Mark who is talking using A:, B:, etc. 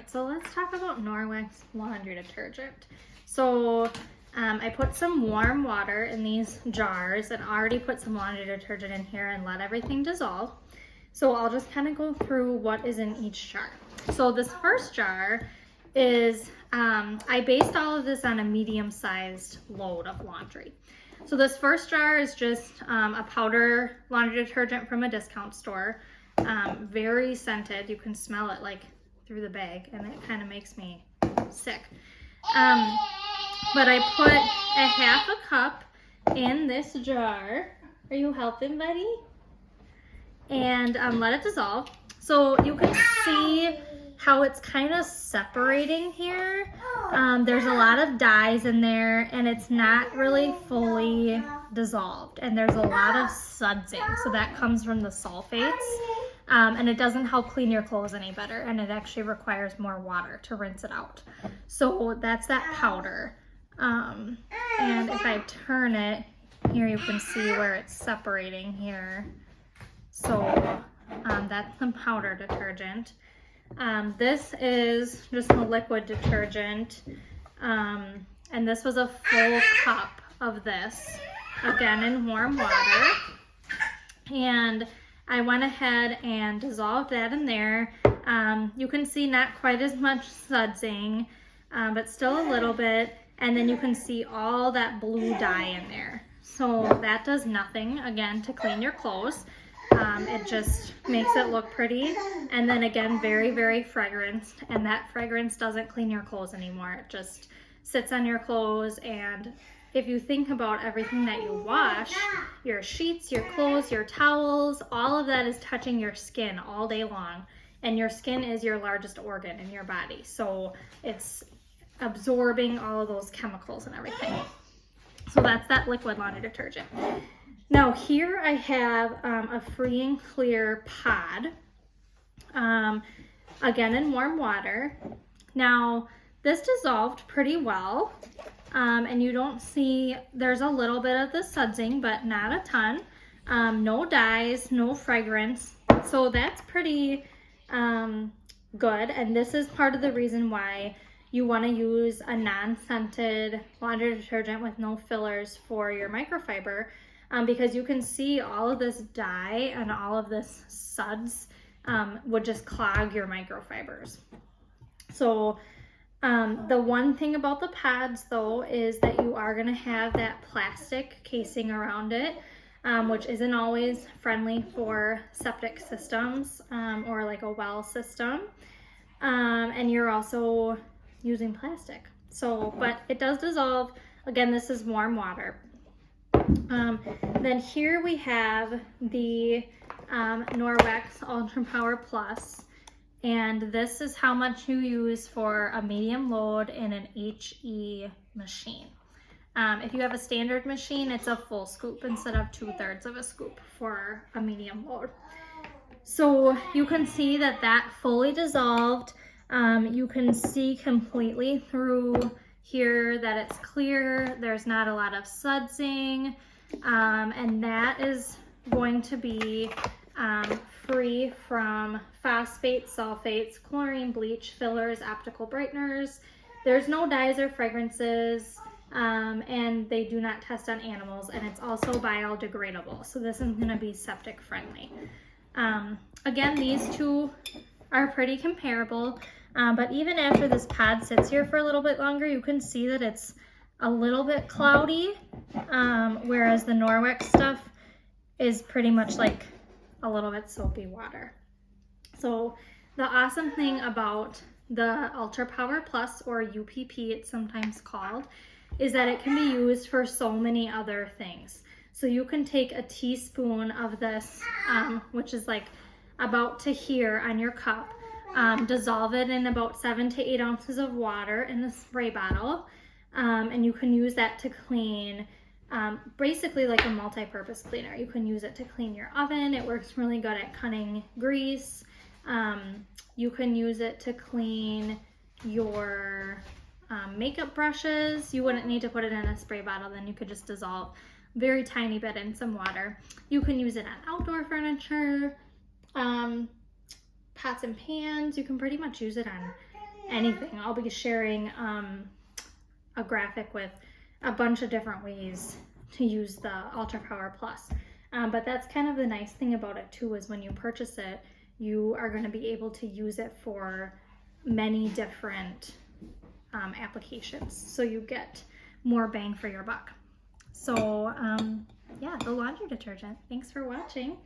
A: right, so let's talk about Norwex laundry detergent. So I put some warm water in these jars and already put some laundry detergent in here and let everything dissolve. So I'll just kind of go through what is in each jar. So this first jar is, I based all of this on a medium-sized load of laundry. So this first jar is just a powder laundry detergent from a discount store. Very scented. You can smell it like through the bag, and it kind of makes me sick. But I put a half a cup in this jar. Are you helping, buddy? And let it dissolve. So you can see how it's kind of separating here. There's a lot of dyes in there, and it's not really fully dissolved, and there's a lot of sudsing, so that comes from the sulfates, and it doesn't help clean your clothes any better, and it actually requires more water to rinse it out. So that's that powder, and if I turn it here, you can see where it's separating here. So that's the powder detergent. This is just a liquid detergent, and this was a full cup of this, again in warm water, and I went ahead and dissolved that in there. You can see not quite as much sudsing, but still a little bit, and then you can see all that blue dye in there. So that does nothing, again, to clean your clothes. It just makes it look pretty, and then again, very, very fragranced, and that fragrance doesn't clean your clothes anymore. It just sits on your clothes, and if you think about everything that you wash, your sheets, your clothes, your towels, all of that is touching your skin all day long, and your skin is your largest organ in your body, so it's absorbing all of those chemicals and everything. So that's that liquid laundry detergent. Now here I have a free and clear pod, again in warm water. Now this dissolved pretty well, and you don't see, there's a little bit of the sudsing, but not a ton. No dyes, no fragrance, so that's pretty good, and this is part of the reason why you want to use a non-scented laundry detergent with no fillers for your microfiber. Because you can see all of this dye and all of this suds would just clog your microfibers. So the one thing about the pads though is that you are going to have that plastic casing around it, which isn't always friendly for septic systems or like a well system, and you're also using plastic. So, but it does dissolve. Again, this is warm water. Then here we have the Norwex Ultra Power Plus, and this is how much you use for a medium load in an HE machine. If you have a standard machine, it's a full scoop instead of 2/3 of a scoop for a medium load. So you can see that that fully dissolved. You can see completely through here that it's clear, there's not a lot of sudsing, and that is going to be free from phosphates, sulfates, chlorine, bleach, fillers, optical brighteners. There's no dyes or fragrances, and they do not test on animals, and it's also biodegradable, so this is going to be septic friendly. Again, these two are pretty comparable. But even after this pod sits here for a little bit longer, you can see that it's a little bit cloudy, whereas the Norwex stuff is pretty much like a little bit soapy water. So the awesome thing about the Ultra Power Plus, or UPP it's sometimes called, is that it can be used for so many other things. So you can take a teaspoon of this, which is like about to here on your cup, dissolve it in about 7 to 8 ounces of water in a spray bottle, and you can use that to clean, basically like a multi-purpose cleaner. You can use it to clean your oven. It works really good at cutting grease. You can use it to clean your makeup brushes. You wouldn't need to put it in a spray bottle, then you could just dissolve a very tiny bit in some water. You can use it on outdoor furniture, pots and pans. You can pretty much use it on anything. I'll be sharing a graphic with a bunch of different ways to use the Ultra Power Plus. But that's kind of the nice thing about it too, is when you purchase it, you are going to be able to use it for many different applications. So you get more bang for your buck. So yeah, the laundry detergent. Thanks for watching.